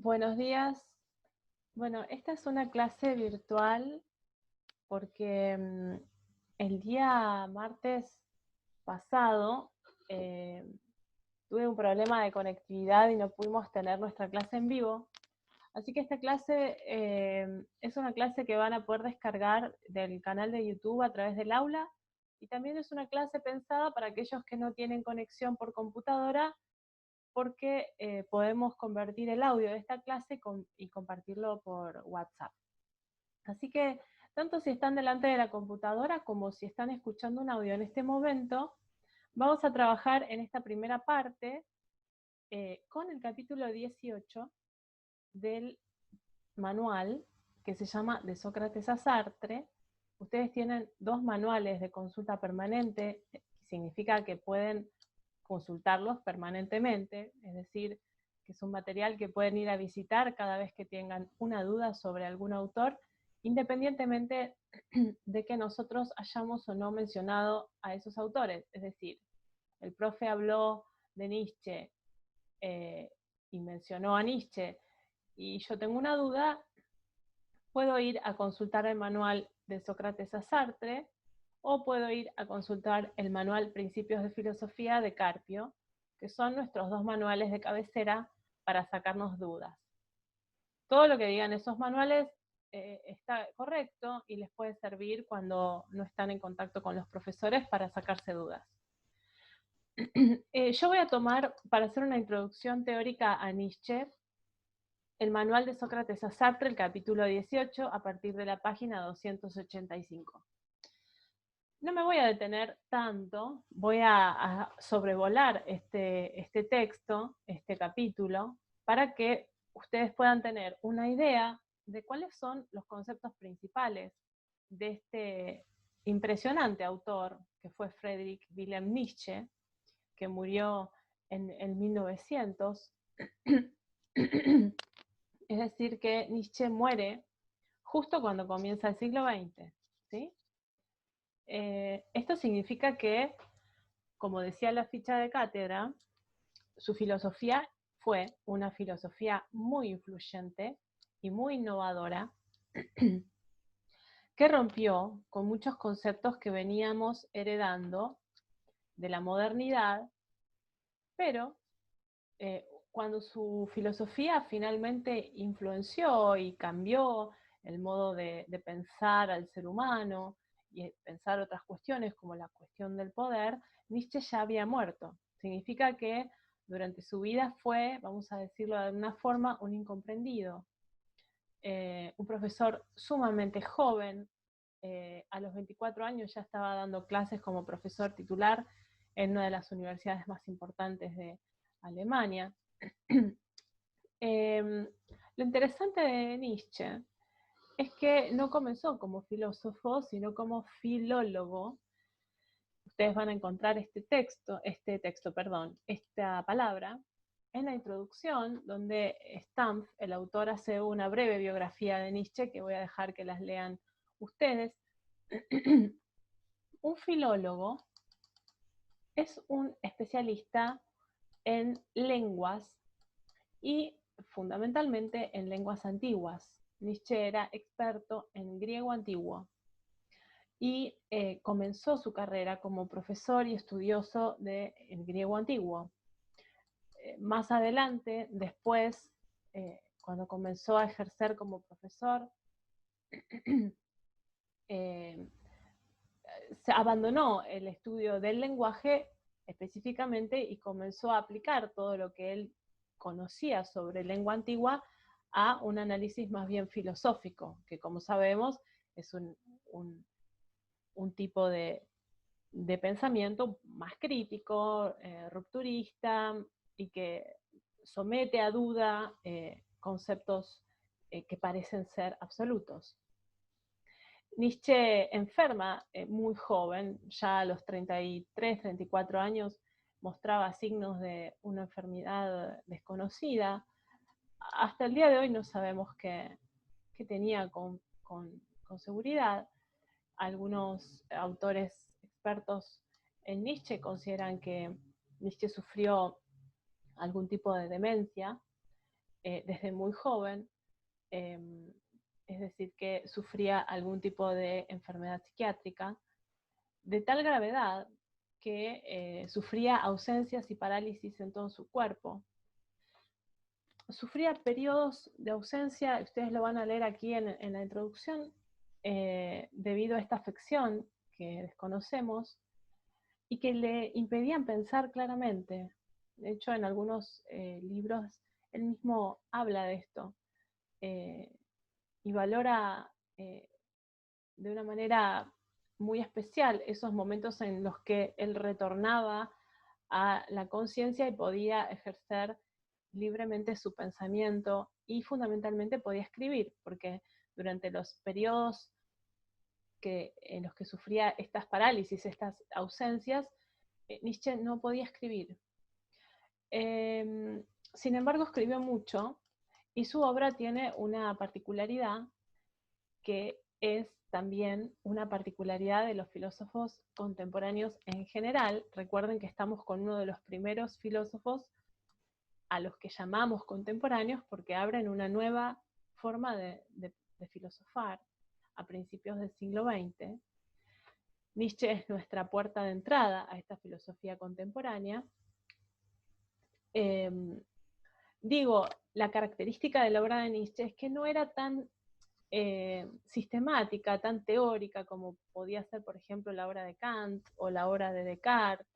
Buenos días. Bueno, esta es una clase virtual porque el día martes pasado eh, tuve un problema de conectividad y no pudimos tener nuestra clase en vivo. Así que esta clase es una clase que van a poder descargar del canal de YouTube a través del aula, y también es una clase pensada para aquellos que no tienen conexión por computadora, porque podemos convertir el audio de esta clase y compartirlo por WhatsApp. Así que, tanto si están delante de la computadora como si están escuchando un audio en este momento, vamos a trabajar en esta primera parte con el capítulo 18 del manual, que se llama De Sócrates a Sartre. Ustedes tienen 2 manuales de consulta permanente, que significa que pueden consultarlos permanentemente, es decir, que es un material que pueden ir a visitar cada vez que tengan una duda sobre algún autor, independientemente de que nosotros hayamos o no mencionado a esos autores. Es decir, el profe habló de Nietzsche y mencionó a Nietzsche y yo tengo una duda, puedo ir a consultar el manual de Sócrates a Sartre, o puedo ir a consultar el manual Principios de Filosofía de Carpio, que son nuestros 2 manuales de cabecera para sacarnos dudas. Todo lo que digan esos manuales está correcto y les puede servir cuando no están en contacto con los profesores para sacarse dudas. Yo voy a tomar, para hacer una introducción teórica a Nietzsche, el manual de Sócrates a Sartre, el capítulo 18, a partir de la página 285. No me voy a detener tanto, voy a sobrevolar este texto, este capítulo, para que ustedes puedan tener una idea de cuáles son los conceptos principales de este impresionante autor que fue Friedrich Wilhelm Nietzsche, que murió en 1900. Es decir, que Nietzsche muere justo cuando comienza el siglo XX, ¿sí? Esto significa que, como decía la ficha de cátedra, su filosofía fue una filosofía muy influyente y muy innovadora, que rompió con muchos conceptos que veníamos heredando de la modernidad, pero cuando su filosofía finalmente influenció y cambió el modo de pensar al ser humano y pensar otras cuestiones como la cuestión del poder, Nietzsche ya había muerto. Significa que durante su vida fue, vamos a decirlo de alguna forma, un incomprendido. Un profesor sumamente joven, a los 24 años ya estaba dando clases como profesor titular en una de las universidades más importantes de Alemania. Lo interesante de Nietzsche es que no comenzó como filósofo, sino como filólogo. Ustedes van a encontrar esta palabra en la introducción, donde Stampf, el autor, hace una breve biografía de Nietzsche que voy a dejar que las lean ustedes. Un filólogo es un especialista en lenguas y fundamentalmente en lenguas antiguas. Nietzsche era experto en griego antiguo y comenzó su carrera como profesor y estudioso del griego antiguo. Más adelante, después, cuando comenzó a ejercer como profesor, se abandonó el estudio del lenguaje específicamente y comenzó a aplicar todo lo que él conocía sobre lengua antigua a un análisis más bien filosófico, que como sabemos es un tipo de pensamiento más crítico, rupturista, y que somete a duda conceptos que parecen ser absolutos. Nietzsche enferma muy joven, ya a los 33, 34 años mostraba signos de una enfermedad desconocida. Hasta el día de hoy no sabemos qué tenía con seguridad. Algunos autores expertos en Nietzsche consideran que Nietzsche sufrió algún tipo de demencia, desde muy joven, es decir, que sufría algún tipo de enfermedad psiquiátrica, de tal gravedad que sufría ausencias y parálisis en todo su cuerpo. Sufría periodos de ausencia, ustedes lo van a leer aquí en la introducción, debido a esta afección que desconocemos y que le impedían pensar claramente. De hecho, en algunos libros él mismo habla de esto y valora de una manera muy especial esos momentos en los que él retornaba a la conciencia y podía ejercer libremente su pensamiento y fundamentalmente podía escribir, porque durante los periodos en los que sufría estas parálisis, estas ausencias, Nietzsche no podía escribir. Sin embargo, escribió mucho y su obra tiene una particularidad que es también una particularidad de los filósofos contemporáneos en general. Recuerden que estamos con uno de los primeros filósofos a los que llamamos contemporáneos porque abren una nueva forma de filosofar a principios del siglo XX. Nietzsche es nuestra puerta de entrada a esta filosofía contemporánea. Digo, la característica de la obra de Nietzsche es que no era tan sistemática, tan teórica como podía ser, por ejemplo, la obra de Kant o la obra de Descartes,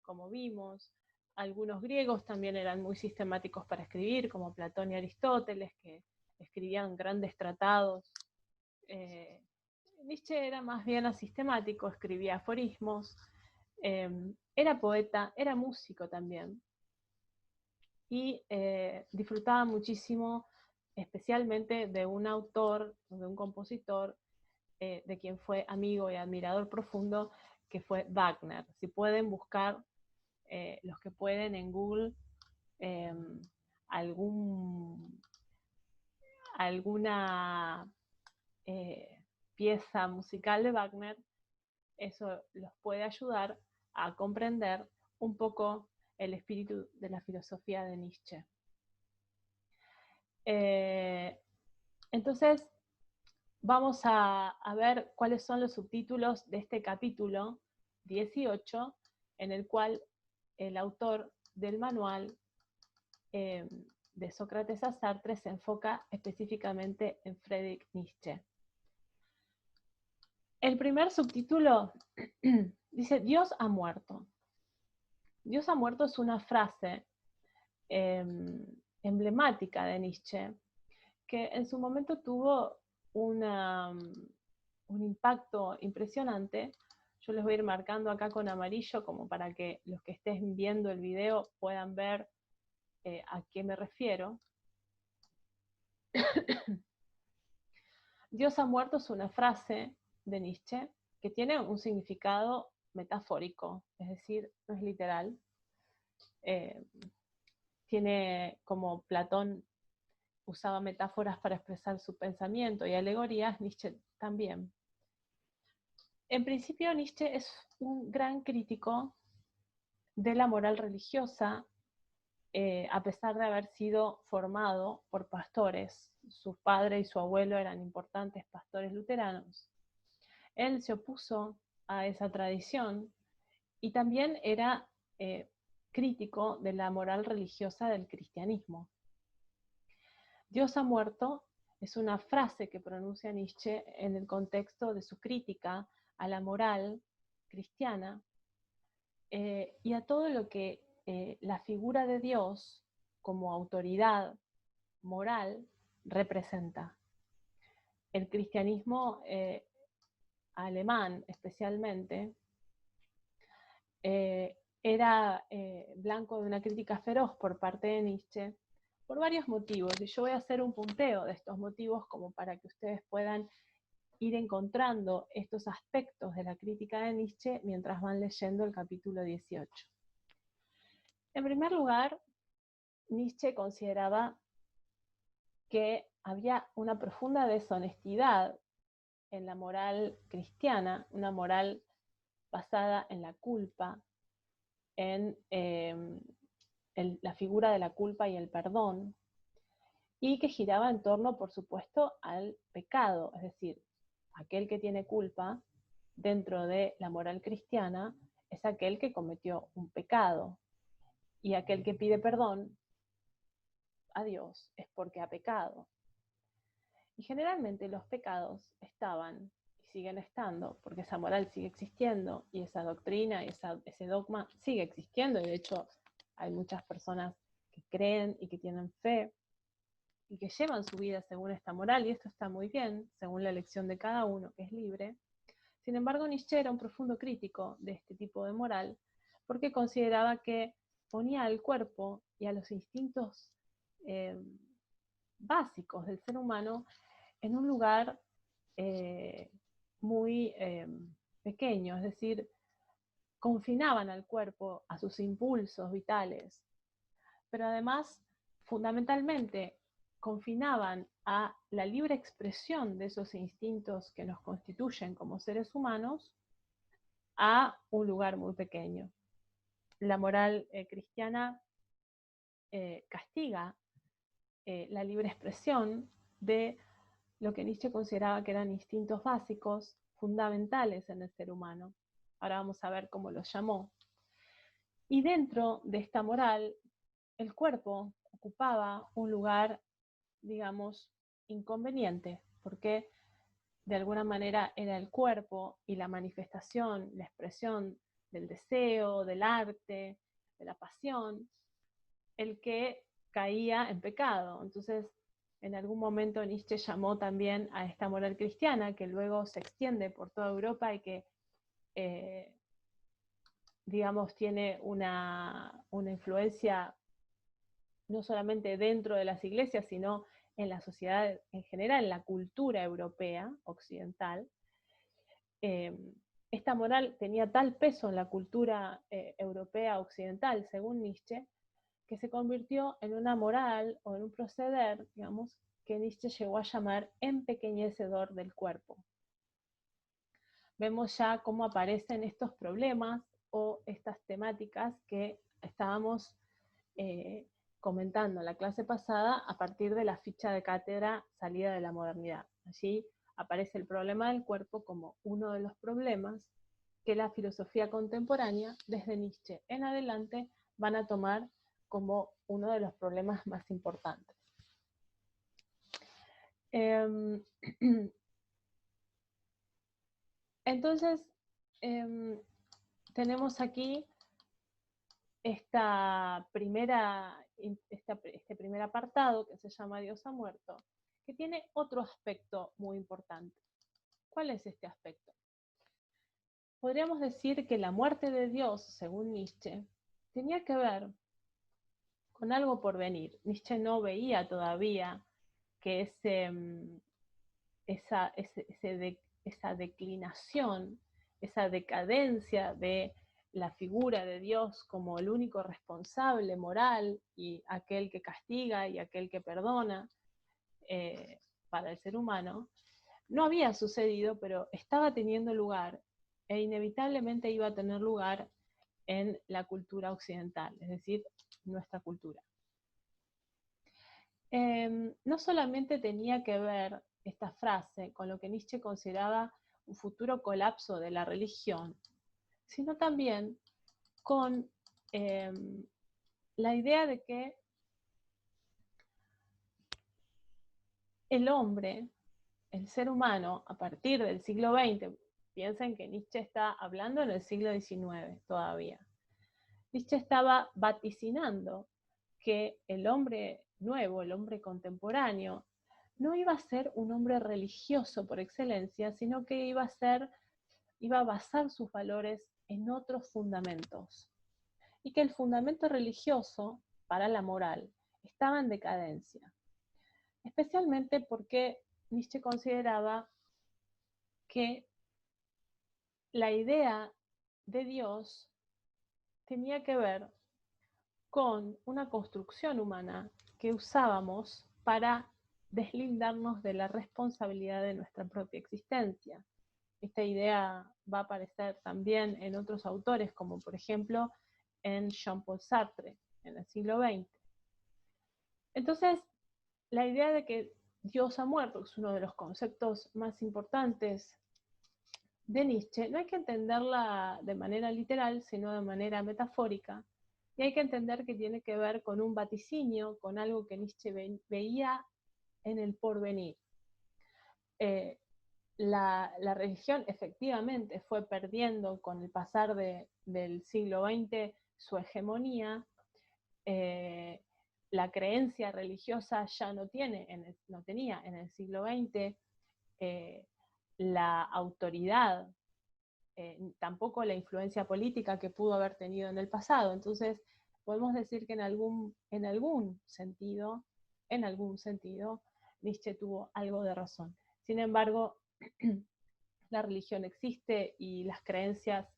como vimos. Algunos griegos también eran muy sistemáticos para escribir, como Platón y Aristóteles, que escribían grandes tratados. Nietzsche era más bien asistemático, escribía aforismos, era poeta, era músico también, y disfrutaba muchísimo, especialmente de un autor, de un compositor, de quien fue amigo y admirador profundo, que fue Wagner. Si pueden buscar, los que pueden en Google, alguna pieza musical de Wagner, eso los puede ayudar a comprender un poco el espíritu de la filosofía de Nietzsche. Entonces, vamos a ver cuáles son los subtítulos de este capítulo 18, en el cual el autor del manual de Sócrates a Sartre se enfoca específicamente en Friedrich Nietzsche. El primer subtítulo dice: Dios ha muerto. Dios ha muerto es una frase emblemática de Nietzsche, que en su momento tuvo un impacto impresionante. Yo les voy a ir marcando acá con amarillo como para que los que estén viendo el video puedan ver a qué me refiero. Dios ha muerto es una frase de Nietzsche que tiene un significado metafórico, es decir, no es literal. Tiene, como Platón usaba metáforas para expresar su pensamiento y alegorías, Nietzsche también. En principio, Nietzsche es un gran crítico de la moral religiosa, a pesar de haber sido formado por pastores. Su padre y su abuelo eran importantes pastores luteranos. Él se opuso a esa tradición y también era crítico de la moral religiosa del cristianismo. Dios ha muerto es una frase que pronuncia Nietzsche en el contexto de su crítica a la moral cristiana y a todo lo que la figura de Dios como autoridad moral representa. El cristianismo alemán especialmente era blanco de una crítica feroz por parte de Nietzsche por varios motivos, y yo voy a hacer un punteo de estos motivos como para que ustedes puedan ir encontrando estos aspectos de la crítica de Nietzsche mientras van leyendo el capítulo 18. En primer lugar, Nietzsche consideraba que había una profunda deshonestidad en la moral cristiana, una moral basada en la culpa, en la figura de la culpa y el perdón, y que giraba en torno, por supuesto, al pecado, es decir, aquel que tiene culpa dentro de la moral cristiana es aquel que cometió un pecado, y aquel que pide perdón a Dios es porque ha pecado. Y generalmente los pecados estaban y siguen estando, porque esa moral sigue existiendo y esa doctrina y ese dogma sigue existiendo, y de hecho hay muchas personas que creen y que tienen fe y que llevan su vida según esta moral, y esto está muy bien, según la elección de cada uno, que es libre. Sin embargo, Nietzsche era un profundo crítico de este tipo de moral, porque consideraba que ponía al cuerpo y a los instintos básicos del ser humano en un lugar muy pequeño, es decir, confinaban al cuerpo a sus impulsos vitales, pero además, fundamentalmente, confinaban a la libre expresión de esos instintos que nos constituyen como seres humanos a un lugar muy pequeño. La moral cristiana castiga la libre expresión de lo que Nietzsche consideraba que eran instintos básicos, fundamentales en el ser humano. Ahora vamos a ver cómo los llamó. Y dentro de esta moral, el cuerpo ocupaba un lugar, digamos, inconveniente, porque de alguna manera era el cuerpo y la manifestación, la expresión del deseo, del arte, de la pasión, el que caía en pecado. Entonces, en algún momento Nietzsche llamó también a esta moral cristiana, que luego se extiende por toda Europa y que, digamos, tiene una influencia no solamente dentro de las iglesias, sino en la sociedad en general, en la cultura europea, occidental. Esta moral tenía tal peso en la cultura europea occidental, según Nietzsche, que se convirtió en una moral o en un proceder, digamos, que Nietzsche llegó a llamar empequeñecedor del cuerpo. Vemos ya cómo aparecen estos problemas o estas temáticas que estábamos comentando en la clase pasada a partir de la ficha de cátedra Salida de la modernidad. Allí aparece el problema del cuerpo como uno de los problemas que la filosofía contemporánea, desde Nietzsche en adelante, van a tomar como uno de los problemas más importantes. Entonces, tenemos aquí este primer apartado que se llama Dios ha muerto, que tiene otro aspecto muy importante. ¿Cuál es este aspecto? Podríamos decir que la muerte de Dios, según Nietzsche, tenía que ver con algo por venir. Nietzsche no veía todavía que esa declinación, esa decadencia de la figura de Dios como el único responsable moral y aquel que castiga y aquel que perdona para el ser humano, no había sucedido, pero estaba teniendo lugar e inevitablemente iba a tener lugar en la cultura occidental, es decir, nuestra cultura. No solamente tenía que ver esta frase con lo que Nietzsche consideraba un futuro colapso de la religión, sino también con la idea de que el hombre, el ser humano, a partir del siglo XX, piensen que Nietzsche está hablando en el siglo XIX todavía, Nietzsche estaba vaticinando que el hombre nuevo, el hombre contemporáneo, no iba a ser un hombre religioso por excelencia, sino que iba a basar sus valores en otros fundamentos. Y que el fundamento religioso para la moral estaba en decadencia. Especialmente porque Nietzsche consideraba que la idea de Dios tenía que ver con una construcción humana que usábamos para deslindarnos de la responsabilidad de nuestra propia existencia. Esta idea va a aparecer también en otros autores, como por ejemplo en Jean-Paul Sartre, en el siglo XX. Entonces, la idea de que Dios ha muerto, que es uno de los conceptos más importantes de Nietzsche, no hay que entenderla de manera literal, sino de manera metafórica, y hay que entender que tiene que ver con un vaticinio, con algo que Nietzsche veía en el porvenir. La religión efectivamente fue perdiendo con el pasar del siglo XX su hegemonía. La creencia religiosa ya no tenía en el siglo XX la autoridad, tampoco la influencia política que pudo haber tenido en el pasado. Entonces, podemos decir que en algún sentido, Nietzsche tuvo algo de razón. Sin embargo, la religión existe y las creencias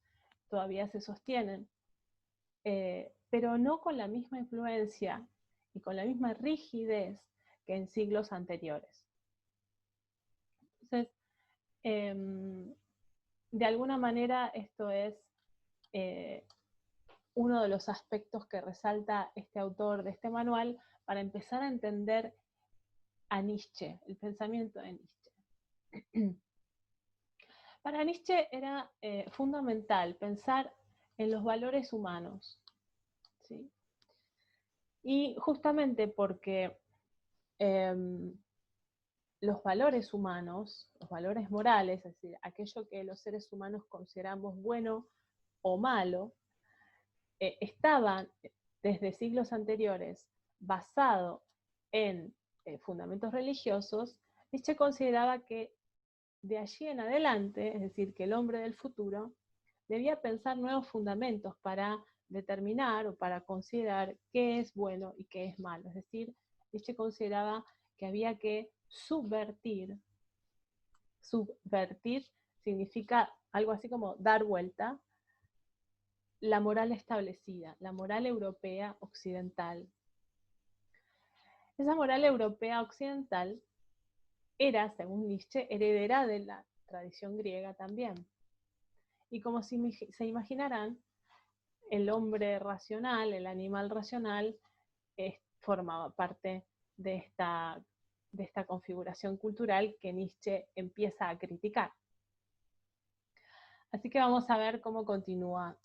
todavía se sostienen, pero no con la misma influencia y con la misma rigidez que en siglos anteriores. Entonces, de alguna manera esto es uno de los aspectos que resalta este autor de este manual para empezar a entender a Nietzsche, el pensamiento de Nietzsche. Para Nietzsche era fundamental pensar en los valores humanos, ¿sí? Y justamente porque los valores humanos, los valores morales, es decir, aquello que los seres humanos consideramos bueno o malo, estaban desde siglos anteriores basado en fundamentos religiosos, Nietzsche consideraba que de allí en adelante, es decir, que el hombre del futuro debía pensar nuevos fundamentos para determinar o para considerar qué es bueno y qué es malo. Es decir, Nietzsche consideraba que había que subvertir. Subvertir significa algo así como dar vuelta la moral establecida, la moral europea occidental. Esa moral europea occidental era, según Nietzsche, heredera de la tradición griega también. Y como se imaginarán, el hombre racional, el animal racional, formaba parte de esta configuración cultural que Nietzsche empieza a criticar. Así que vamos a ver cómo continúa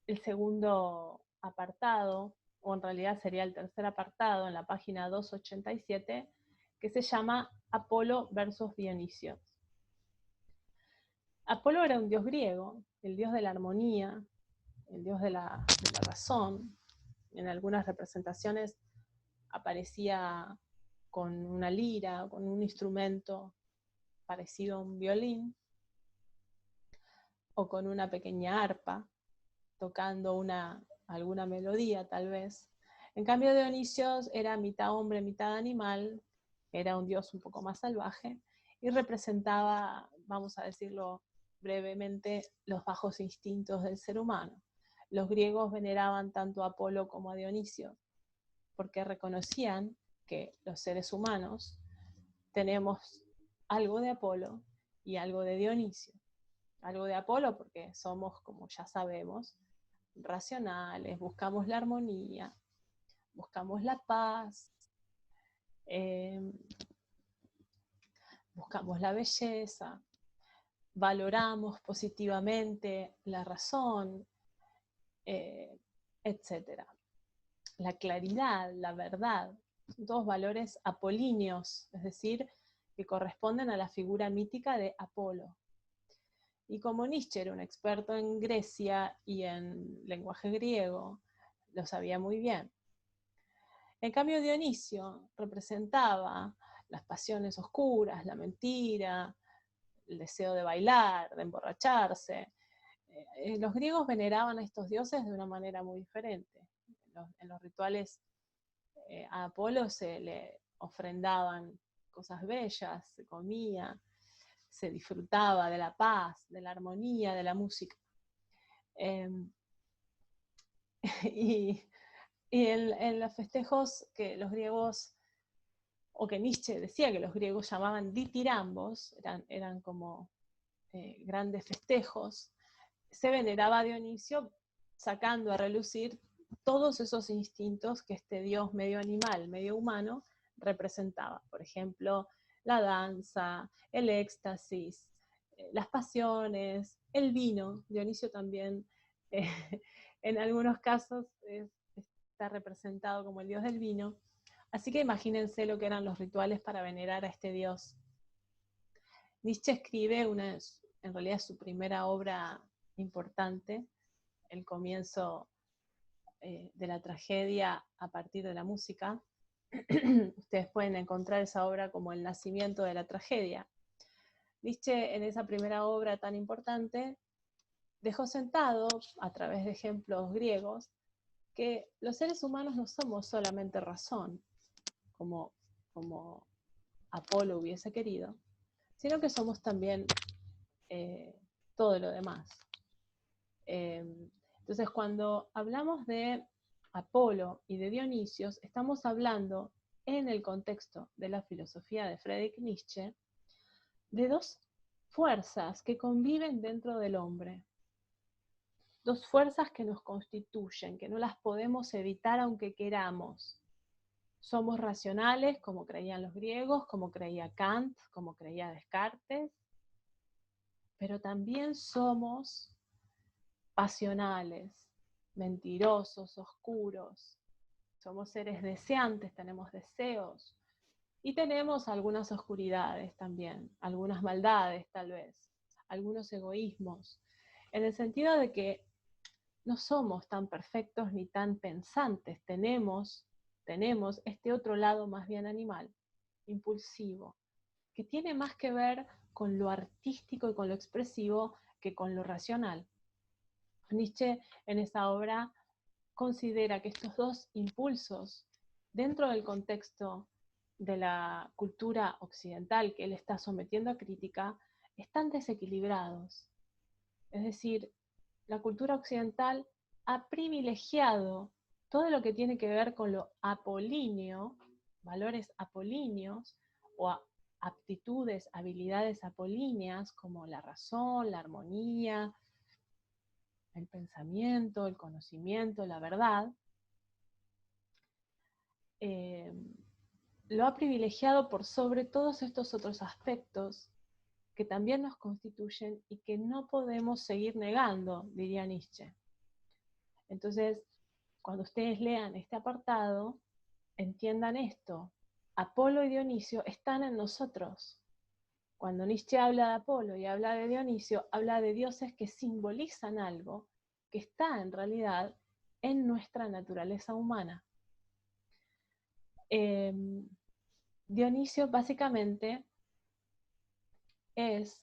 el segundo apartado, o en realidad sería el tercer apartado, en la página 287, que se llama Apolo versus Dionisio. Apolo era un dios griego, el dios de la armonía, el dios de la razón. En algunas representaciones aparecía con una lira, con un instrumento parecido a un violín, o con una pequeña arpa, tocando alguna melodía tal vez. En cambio, Dionisio era mitad hombre, mitad animal, era un dios un poco más salvaje, y representaba, vamos a decirlo brevemente, los bajos instintos del ser humano. Los griegos veneraban tanto a Apolo como a Dionisio, porque reconocían que los seres humanos tenemos algo de Apolo y algo de Dionisio. Algo de Apolo porque somos, como ya sabemos, racionales, buscamos la armonía, buscamos la paz, buscamos la belleza, valoramos positivamente la razón, etc. La claridad, la verdad, son todos valores apolíneos, es decir, que corresponden a la figura mítica de Apolo. Y como Nietzsche era un experto en Grecia y en lenguaje griego, lo sabía muy bien. En cambio, Dionisio representaba las pasiones oscuras, la mentira, el deseo de bailar, de emborracharse. Los griegos veneraban a estos dioses de una manera muy diferente. En los rituales a Apolo se le ofrendaban cosas bellas, se comía, se disfrutaba de la paz, de la armonía, de la música. Y en los festejos que los griegos, o que Nietzsche decía que los griegos llamaban ditirambos, eran como grandes festejos, se veneraba a Dionisio sacando a relucir todos esos instintos que este dios medio animal, medio humano, representaba. Por ejemplo, la danza, el éxtasis, las pasiones, el vino. Dionisio también, eh, en algunos casos, está representado como el dios del vino. Así que imagínense lo que eran los rituales para venerar a este dios. Nietzsche escribe en realidad su primera obra importante, el comienzo de la tragedia a partir de la música. Ustedes pueden encontrar esa obra como El nacimiento de la tragedia. Nietzsche, en esa primera obra tan importante, dejó sentado, a través de ejemplos griegos, que los seres humanos no somos solamente razón, como Apolo hubiese querido, sino que somos también todo lo demás. Entonces, cuando hablamos de Apolo y de Dionisios, estamos hablando, en el contexto de la filosofía de Friedrich Nietzsche, de dos fuerzas que conviven dentro del hombre. Dos fuerzas que nos constituyen, que no las podemos evitar aunque queramos. Somos racionales, como creían los griegos, como creía Kant, como creía Descartes, pero también somos pasionales, mentirosos, oscuros. Somos seres deseantes, tenemos deseos y tenemos algunas oscuridades también, algunas maldades tal vez, algunos egoísmos, en el sentido de que no somos tan perfectos ni tan pensantes, tenemos este otro lado más bien animal, impulsivo, que tiene más que ver con lo artístico y con lo expresivo que con lo racional. Nietzsche en esa obra considera que estos dos impulsos, dentro del contexto de la cultura occidental que él está sometiendo a crítica, están desequilibrados. Es decir, la cultura occidental ha privilegiado todo lo que tiene que ver con lo apolíneo, valores apolíneos o aptitudes, habilidades apolíneas como la razón, la armonía, el pensamiento, el conocimiento, la verdad, lo ha privilegiado por sobre todos estos otros aspectos que también nos constituyen y que no podemos seguir negando, diría Nietzsche. Entonces, cuando ustedes lean este apartado, entiendan esto. Apolo y Dionisio están en nosotros. Cuando Nietzsche habla de Apolo y habla de Dionisio, habla de dioses que simbolizan algo que está en realidad en nuestra naturaleza humana. Dionisio básicamente es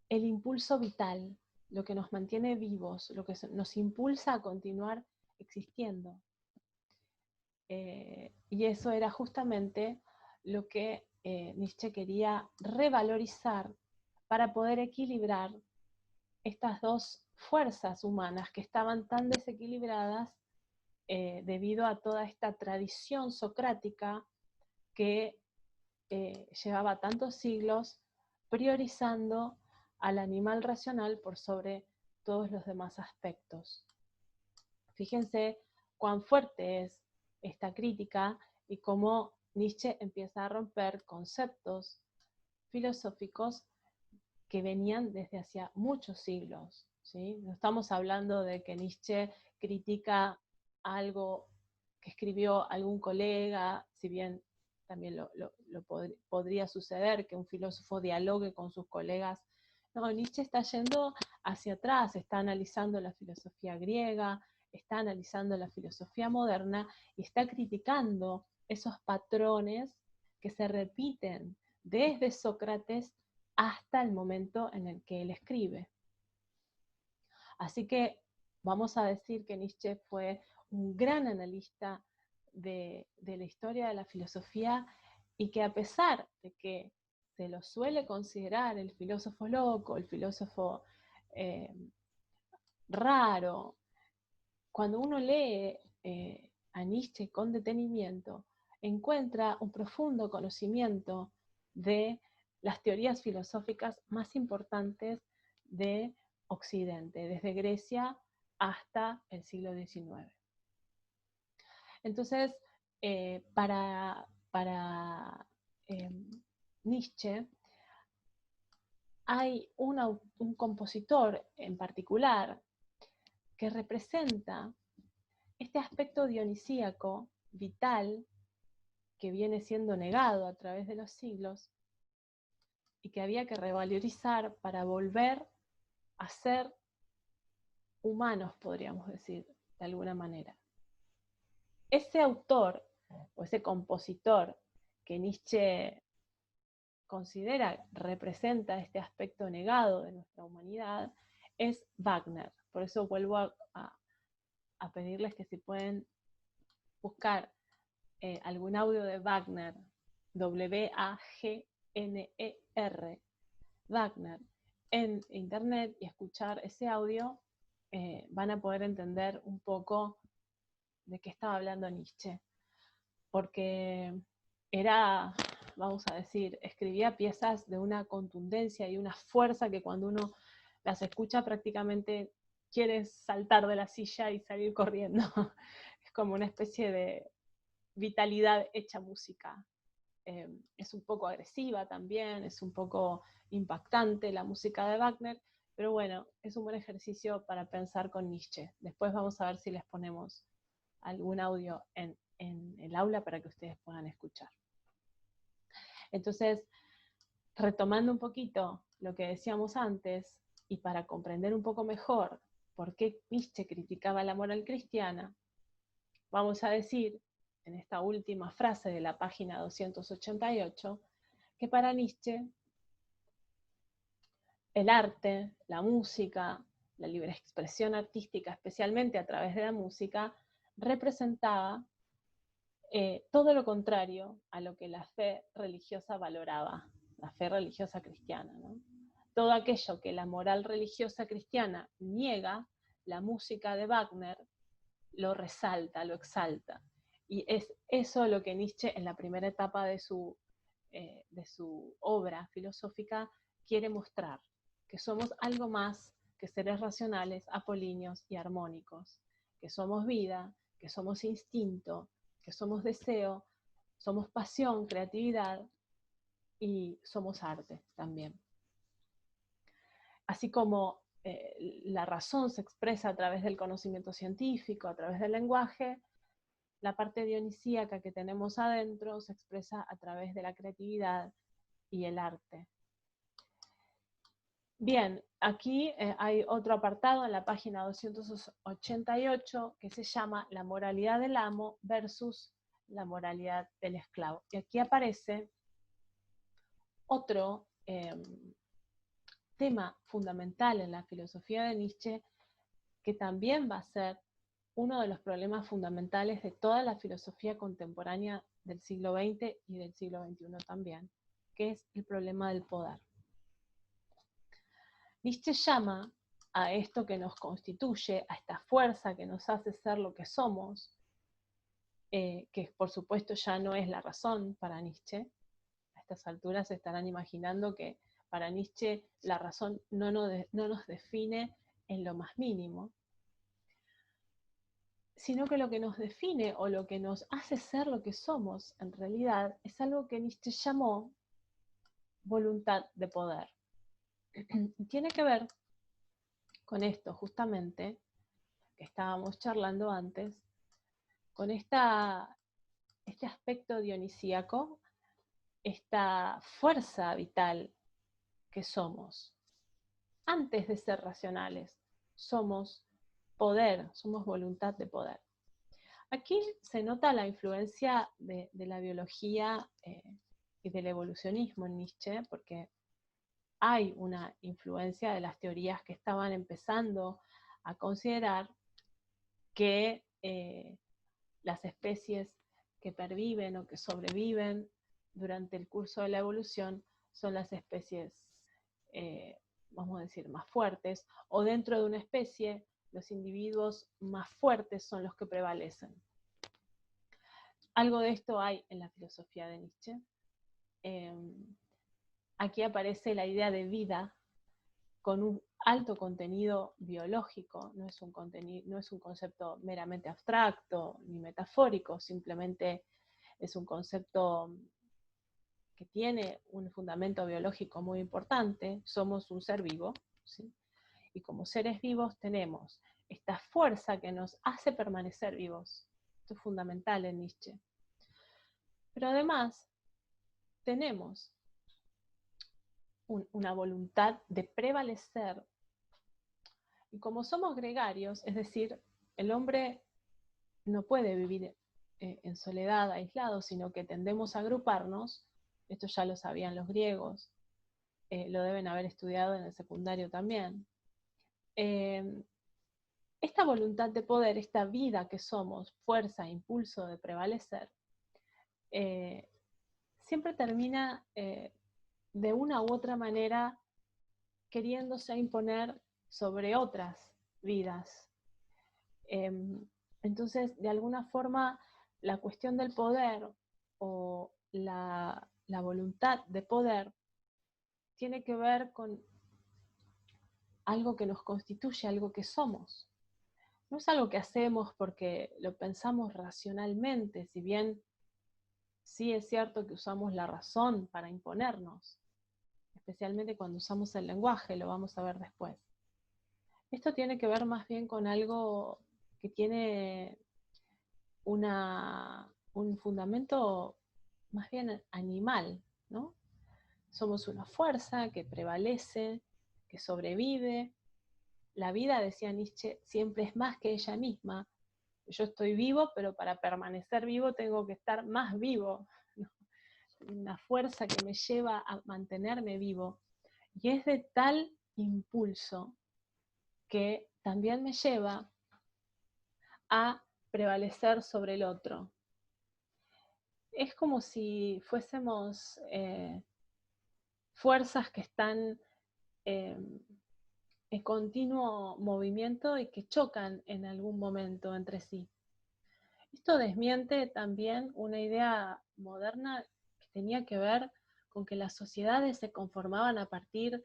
el impulso vital, lo que nos mantiene vivos, lo que nos impulsa a continuar existiendo. Y eso era justamente lo que Nietzsche quería revalorizar para poder equilibrar estas dos fuerzas humanas que estaban tan desequilibradas debido a toda esta tradición socrática que llevaba tantos siglos priorizando al animal racional por sobre todos los demás aspectos. Fíjense cuán fuerte es esta crítica y cómo Nietzsche empieza a romper conceptos filosóficos que venían desde hacía muchos siglos, ¿sí? No estamos hablando de que Nietzsche critica algo que escribió algún colega, si bien también podría suceder que un filósofo dialogue con sus colegas. No, Nietzsche está yendo hacia atrás, está analizando la filosofía griega, está analizando la filosofía moderna y está criticando esos patrones que se repiten desde Sócrates hasta el momento en el que él escribe. Así que vamos a decir que Nietzsche fue un gran analista de la historia de la filosofía y que a pesar de que se lo suele considerar el filósofo loco, el filósofo raro, cuando uno lee a Nietzsche con detenimiento, encuentra un profundo conocimiento de las teorías filosóficas más importantes de Occidente, desde Grecia hasta el siglo XIX. Entonces, para Nietzsche hay un compositor en particular que representa este aspecto dionisíaco, vital, que viene siendo negado a través de los siglos y que había que revalorizar para volver a ser humanos, podríamos decir, de alguna manera. Ese autor o ese compositor que Nietzsche considera representa este aspecto negado de nuestra humanidad es Wagner. Por eso vuelvo a pedirles que si pueden buscar algún audio de Wagner, W-A-G-N-E-R, Wagner, en internet y escuchar ese audio, van a poder entender un poco de qué estaba hablando Nietzsche. Porque era, vamos a decir, escribía piezas de una contundencia y una fuerza que cuando uno las escucha prácticamente quiere saltar de la silla y salir corriendo. Es como una especie de vitalidad hecha música. Es un poco agresiva también, es un poco impactante la música de Wagner, pero bueno, es un buen ejercicio para pensar con Nietzsche. Después vamos a ver si les ponemos algún audio en el aula para que ustedes puedan escuchar. Entonces, retomando un poquito lo que decíamos antes, y para comprender un poco mejor por qué Nietzsche criticaba la moral cristiana, vamos a decir, en esta última frase de la página 288, que para Nietzsche el arte, la música, la libre expresión artística, especialmente a través de la música, representaba todo lo contrario a lo que la fe religiosa valoraba, la fe religiosa cristiana, ¿no? Todo aquello que la moral religiosa cristiana niega, la música de Wagner lo resalta, lo exalta. Y es eso lo que Nietzsche en la primera etapa de su obra filosófica quiere mostrar, que somos algo más que seres racionales, apolíneos y armónicos, que somos vida, que somos instinto, que somos deseo, somos pasión, creatividad y somos arte también. Así como la razón se expresa a través del conocimiento científico, a través del lenguaje, la parte dionisíaca que tenemos adentro se expresa a través de la creatividad y el arte. Bien, aquí hay otro apartado en la página 288 que se llama La moralidad del amo versus la moralidad del esclavo. Y aquí aparece otro tema fundamental en la filosofía de Nietzsche, que también va a ser uno de los problemas fundamentales de toda la filosofía contemporánea del siglo XX y del siglo XXI también, que es el problema del poder. Nietzsche llama a esto que nos constituye, a esta fuerza que nos hace ser lo que somos, que por supuesto ya no es la razón para Nietzsche. A estas alturas se estarán imaginando que para Nietzsche la razón no nos define en lo más mínimo, sino que lo que nos define o lo que nos hace ser lo que somos en realidad es algo que Nietzsche llamó voluntad de poder. Y tiene que ver con esto justamente que estábamos charlando antes, con este aspecto dionisíaco, esta fuerza vital que somos. Antes de ser racionales, somos poder, somos voluntad de poder. Aquí se nota la influencia de la biología y del evolucionismo en Nietzsche, porque hay una influencia de las teorías que estaban empezando a considerar que las especies que perviven o que sobreviven durante el curso de la evolución son las especies, vamos a decir, más fuertes, o dentro de una especie los individuos más fuertes son los que prevalecen. Algo de esto hay en la filosofía de Nietzsche. Aquí aparece la idea de vida con un alto contenido biológico, no es un concepto meramente abstracto ni metafórico, simplemente es un concepto que tiene un fundamento biológico muy importante. Somos un ser vivo, ¿sí? Y como seres vivos tenemos esta fuerza que nos hace permanecer vivos. Esto es fundamental en Nietzsche. Pero además tenemos una voluntad de prevalecer. Y como somos gregarios, es decir, el hombre no puede vivir en soledad, aislado, sino que tendemos a agruparnos. Esto ya lo sabían los griegos, lo deben haber estudiado en el secundario también. Esta voluntad de poder, esta vida que somos, fuerza, impulso de prevalecer, siempre termina de una u otra manera queriéndose imponer sobre otras vidas. Entonces, de alguna forma, la cuestión del poder o la voluntad de poder tiene que ver con algo que nos constituye, algo que somos. No es algo que hacemos porque lo pensamos racionalmente, si bien sí es cierto que usamos la razón para imponernos, especialmente cuando usamos el lenguaje, lo vamos a ver después. Esto tiene que ver más bien con algo que tiene un fundamento más bien animal, ¿no? Somos una fuerza que prevalece, que sobrevive. La vida, decía Nietzsche, siempre es más que ella misma. Yo estoy vivo, pero para permanecer vivo tengo que estar más vivo, ¿no? Una fuerza que me lleva a mantenerme vivo. Y es de tal impulso que también me lleva a prevalecer sobre el otro. Es como si fuésemos fuerzas que están en continuo movimiento y que chocan en algún momento entre sí. Esto desmiente también una idea moderna que tenía que ver con que las sociedades se conformaban a partir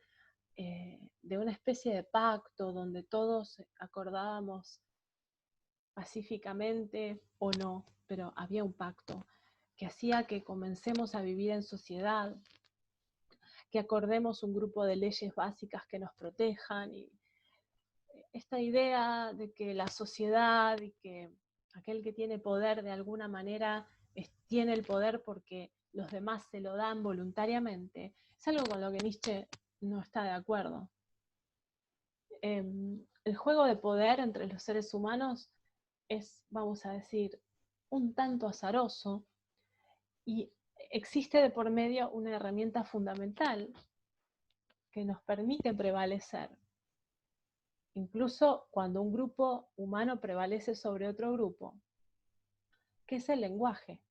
de una especie de pacto donde todos acordábamos pacíficamente o no, pero había un pacto que hacía que comencemos a vivir en sociedad, que acordemos un grupo de leyes básicas que nos protejan, y esta idea de que la sociedad y que aquel que tiene poder de alguna manera tiene el poder porque los demás se lo dan voluntariamente, es algo con lo que Nietzsche no está de acuerdo. El juego de poder entre los seres humanos es, vamos a decir, un tanto azaroso, y existe de por medio una herramienta fundamental que nos permite prevalecer, incluso cuando un grupo humano prevalece sobre otro grupo, que es el lenguaje.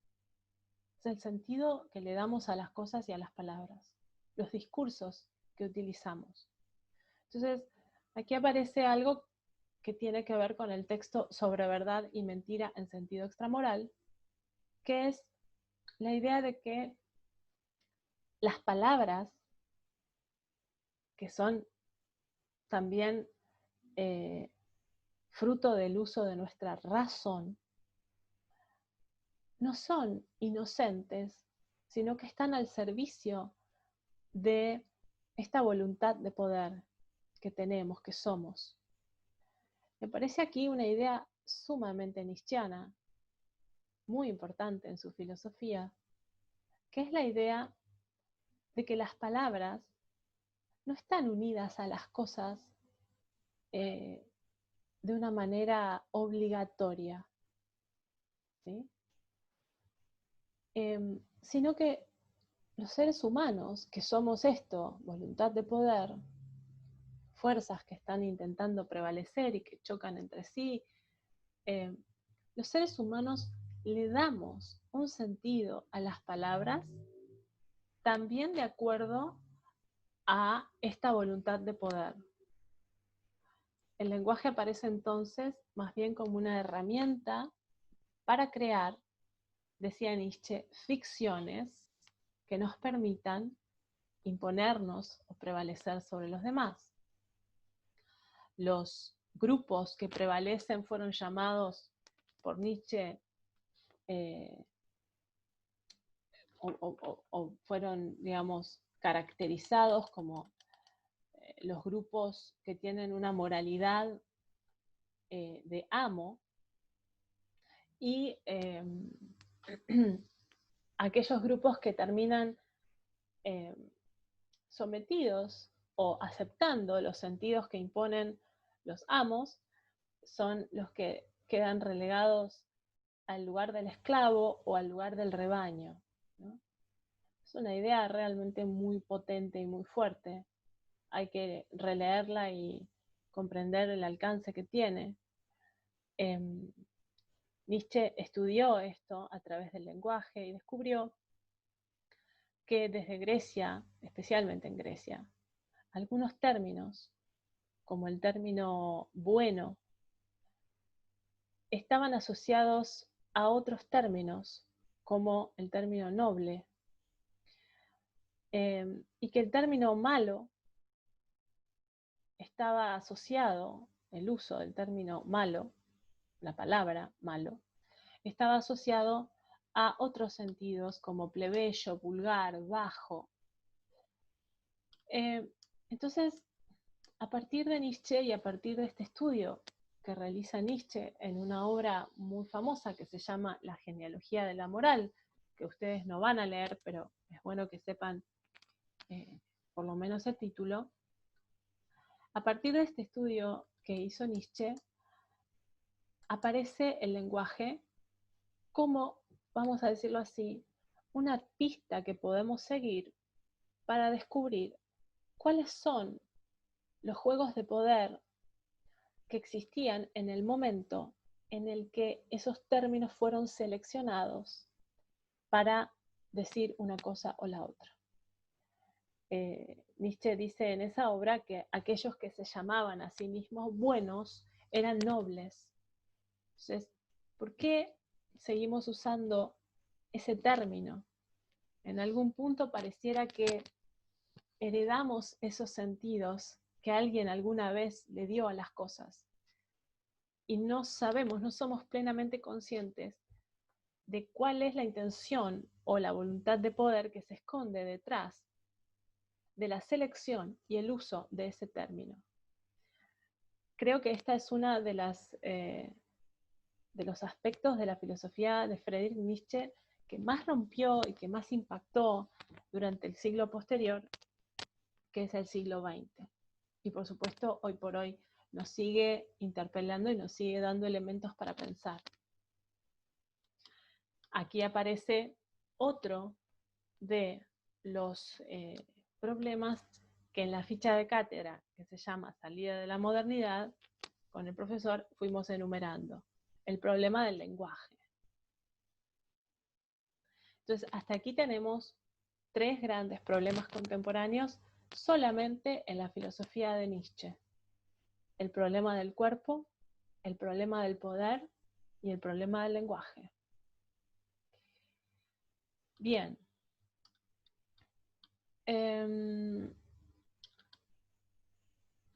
Es el sentido que le damos a las cosas y a las palabras, los discursos que utilizamos. Entonces, aquí aparece algo que tiene que ver con el texto sobre verdad y mentira en sentido extramoral, que es la idea de que las palabras, que son también fruto del uso de nuestra razón, no son inocentes, sino que están al servicio de esta voluntad de poder que tenemos, que somos. Me parece aquí una idea sumamente nietzscheana, muy importante en su filosofía, que es la idea de que las palabras no están unidas a las cosas de una manera obligatoria, ¿sí? Sino que los seres humanos, que somos esto, voluntad de poder, fuerzas que están intentando prevalecer y que chocan entre sí, los seres humanos le damos un sentido a las palabras también de acuerdo a esta voluntad de poder. El lenguaje aparece entonces más bien como una herramienta para crear, decía Nietzsche, ficciones que nos permitan imponernos o prevalecer sobre los demás. los grupos que prevalecen fueron llamados por Nietzsche o fueron, digamos, caracterizados como los grupos que tienen una moralidad de amo, y aquellos grupos que terminan sometidos o aceptando los sentidos que imponen los amos, son los que quedan relegados al lugar del esclavo o al lugar del rebaño, ¿no? Es una idea realmente muy potente y muy fuerte. Hay que releerla y comprender el alcance que tiene. Nietzsche estudió esto a través del lenguaje y descubrió que desde Grecia, especialmente en Grecia, algunos términos, como el término bueno, estaban asociados a otros términos, como el término noble, y que el término malo estaba asociado, el uso del término malo, la palabra malo, estaba asociado a otros sentidos como plebeyo, vulgar, bajo. Entonces, a partir de Nietzsche y a partir de este estudio que realiza Nietzsche en una obra muy famosa que se llama La genealogía de la moral, que ustedes no van a leer, pero es bueno que sepan por lo menos el título. A partir de este estudio que hizo Nietzsche, aparece el lenguaje como, vamos a decirlo así, una pista que podemos seguir para descubrir cuáles son los juegos de poder que existían en el momento en el que esos términos fueron seleccionados para decir una cosa o la otra. Nietzsche dice en esa obra que aquellos que se llamaban a sí mismos buenos eran nobles. Entonces, ¿por qué seguimos usando ese término? En algún punto pareciera que heredamos esos sentidos que alguien alguna vez le dio a las cosas y no sabemos, no somos plenamente conscientes de cuál es la intención o la voluntad de poder que se esconde detrás de la selección y el uso de ese término. Creo que esta es una de los aspectos de la filosofía de Friedrich Nietzsche que más rompió y que más impactó durante el siglo posterior, que es el siglo XX. Y por supuesto, hoy por hoy nos sigue interpelando y nos sigue dando elementos para pensar. Aquí aparece otro de los problemas que en la ficha de cátedra, que se llama Salida de la Modernidad, con el profesor fuimos enumerando. El problema del lenguaje. Entonces, hasta aquí tenemos 3 grandes problemas contemporáneos solamente en la filosofía de Nietzsche. El problema del cuerpo, el problema del poder y el problema del lenguaje. Bien.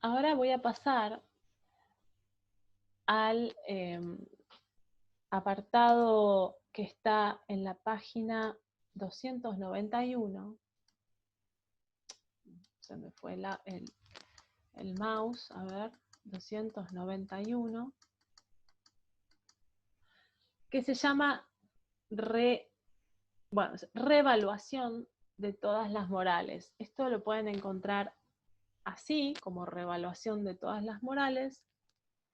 Ahora voy a pasar al apartado que está en la página 291. Se me fue el mouse, a ver, 291, que se llama reevaluación de todas las morales. Esto lo pueden encontrar así, como reevaluación de todas las morales,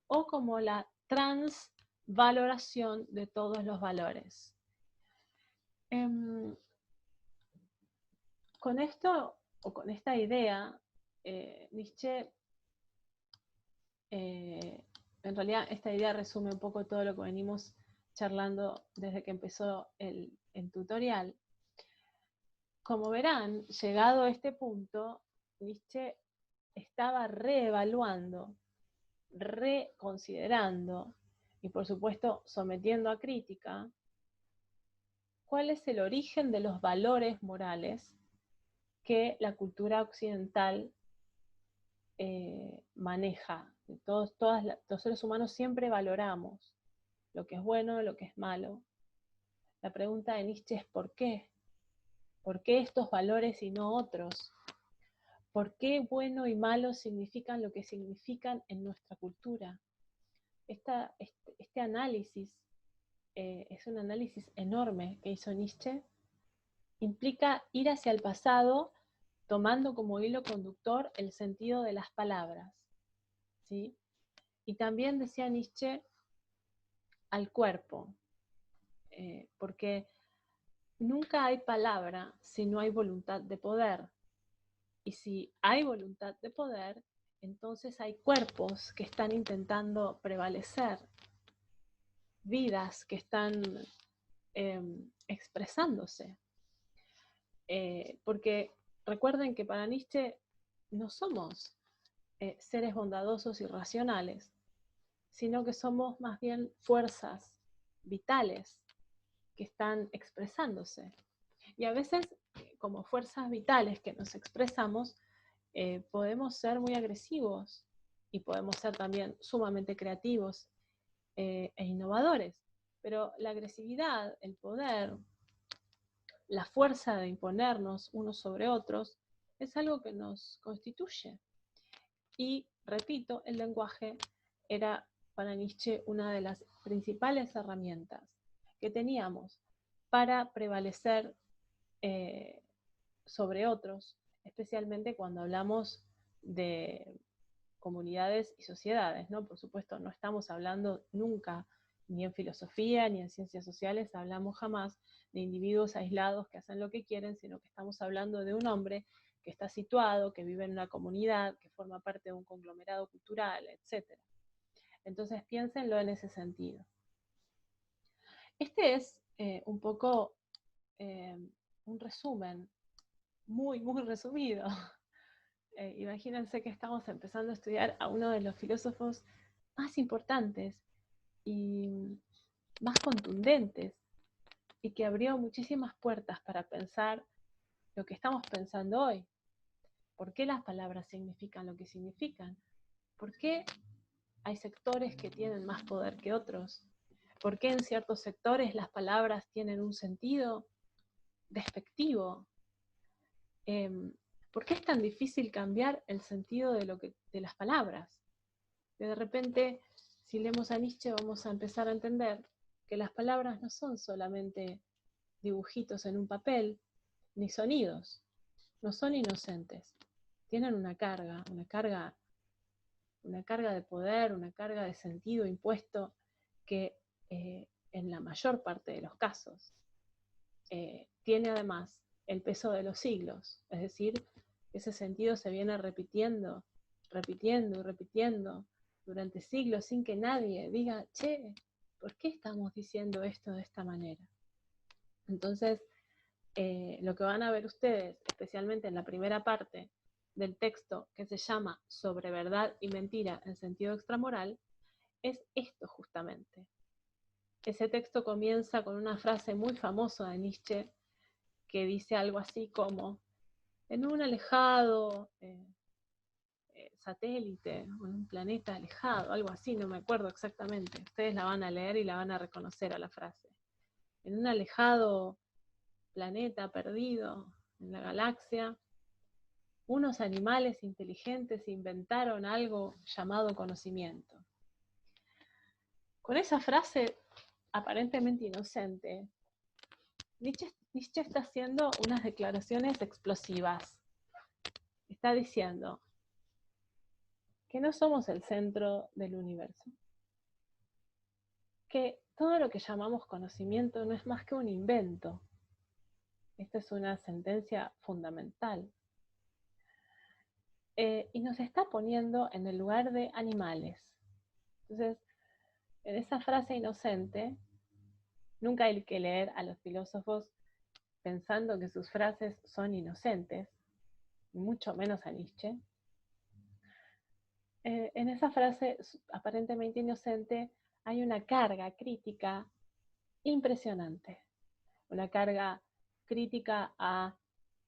o como la transvaloración de todos los valores. Con esto, o con esta idea, Nietzsche, en realidad esta idea resume un poco todo lo que venimos charlando desde que empezó el tutorial. Como verán, llegado a este punto, Nietzsche estaba reevaluando, reconsiderando y por supuesto sometiendo a crítica cuál es el origen de los valores morales que la cultura occidental maneja Los seres humanos siempre valoramos lo que es bueno, lo que es malo. La pregunta de Nietzsche es ¿por qué? ¿Por qué estos valores y no otros? ¿Por qué bueno y malo significan lo que significan en nuestra cultura? Este análisis es un análisis enorme que hizo Nietzsche. Implica ir hacia el pasado tomando como hilo conductor el sentido de las palabras, ¿sí? Y también decía Nietzsche al cuerpo, porque nunca hay palabra si no hay voluntad de poder. Y si hay voluntad de poder, entonces hay cuerpos que están intentando prevalecer, vidas que están expresándose. Porque recuerden que para Nietzsche no somos seres bondadosos y racionales, sino que somos más bien fuerzas vitales que están expresándose. Y a veces, como fuerzas vitales que nos expresamos, podemos ser muy agresivos y podemos ser también sumamente creativos e innovadores. Pero la agresividad, el poder, la fuerza de imponernos unos sobre otros, es algo que nos constituye. Y, repito, el lenguaje era para Nietzsche una de las principales herramientas que teníamos para prevalecer sobre otros, especialmente cuando hablamos de comunidades y sociedades, ¿no? Por supuesto, no estamos hablando nunca, ni en filosofía, ni en ciencias sociales, hablamos jamás de individuos aislados que hacen lo que quieren, sino que estamos hablando de un hombre que está situado, que vive en una comunidad, que forma parte de un conglomerado cultural, etc. Entonces piénsenlo en ese sentido. Este es un poco un resumen, muy, muy resumido. Imagínense que estamos empezando a estudiar a uno de los filósofos más importantes y más contundentes y que abrió muchísimas puertas para pensar lo que estamos pensando hoy. ¿Por qué las palabras significan lo que significan? ¿Por qué hay sectores que tienen más poder que otros? ¿Por qué en ciertos sectores las palabras tienen un sentido despectivo? ¿Por qué es tan difícil cambiar el sentido de las palabras? Que de repente, si leemos a Nietzsche, vamos a empezar a entender que las palabras no son solamente dibujitos en un papel, ni sonidos, no son inocentes, tienen una carga de poder, una carga de sentido impuesto que en la mayor parte de los casos tiene además el peso de los siglos, es decir, ese sentido se viene repitiendo y repitiendo durante siglos sin que nadie diga, che, ¿por qué estamos diciendo esto de esta manera? Entonces, lo que van a ver ustedes, especialmente en la primera parte del texto que se llama Sobre verdad y mentira en sentido extramoral, es esto justamente. Ese texto comienza con una frase muy famosa de Nietzsche que dice algo así como, en un alejado satélite, en un planeta alejado, algo así, no me acuerdo exactamente. Ustedes la van a leer y la van a reconocer a la frase. En un alejado planeta perdido en la galaxia, unos animales inteligentes inventaron algo llamado conocimiento. Con esa frase aparentemente inocente, Nietzsche está haciendo unas declaraciones explosivas. Está diciendo que no somos el centro del universo, que todo lo que llamamos conocimiento no es más que un invento. Esta es una sentencia fundamental. Y nos está poniendo en el lugar de animales. Entonces, en esa frase inocente, nunca hay que leer a los filósofos pensando que sus frases son inocentes, mucho menos a Nietzsche. En esa frase aparentemente inocente hay una carga crítica impresionante, una carga crítica a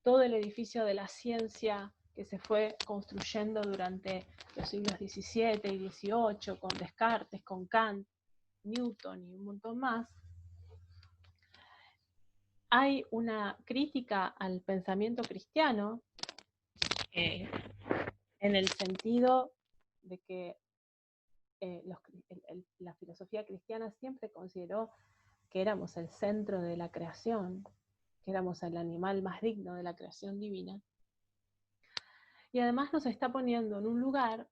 todo el edificio de la ciencia que se fue construyendo durante los siglos XVII y XVIII, con Descartes, con Kant, Newton y un montón más, hay una crítica al pensamiento cristiano en el sentido de que la filosofía cristiana siempre consideró que éramos el centro de la creación, que éramos el animal más digno de la creación divina. Y además nos está poniendo en un lugar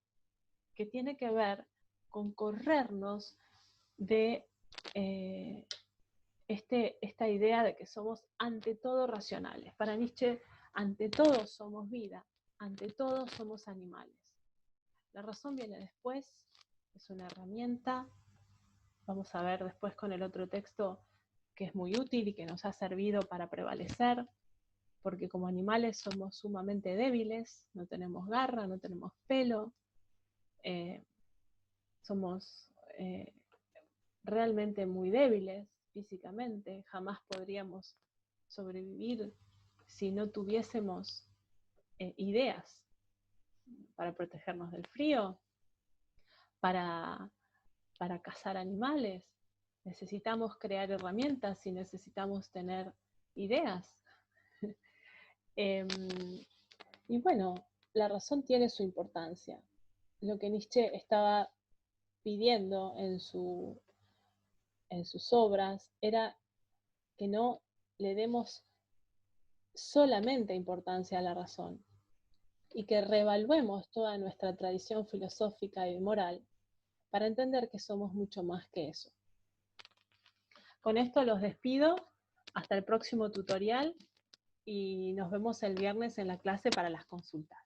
que tiene que ver con corrernos de esta idea de que somos ante todo racionales. Para Nietzsche, ante todo somos vida, ante todo somos animales. La razón viene después, es una herramienta. Vamos a ver después con el otro texto que es muy útil y que nos ha servido para prevalecer, porque como animales somos sumamente débiles, no tenemos garra, no tenemos pelo, somos realmente muy débiles físicamente, jamás podríamos sobrevivir si no tuviésemos ideas para protegernos del frío, para cazar animales. Necesitamos crear herramientas y necesitamos tener ideas. Y bueno, la razón tiene su importancia. Lo que Nietzsche estaba pidiendo en sus obras era que no le demos solamente importancia a la razón y que reevaluemos toda nuestra tradición filosófica y moral para entender que somos mucho más que eso. Con esto los despido, hasta el próximo tutorial y nos vemos el viernes en la clase para las consultas.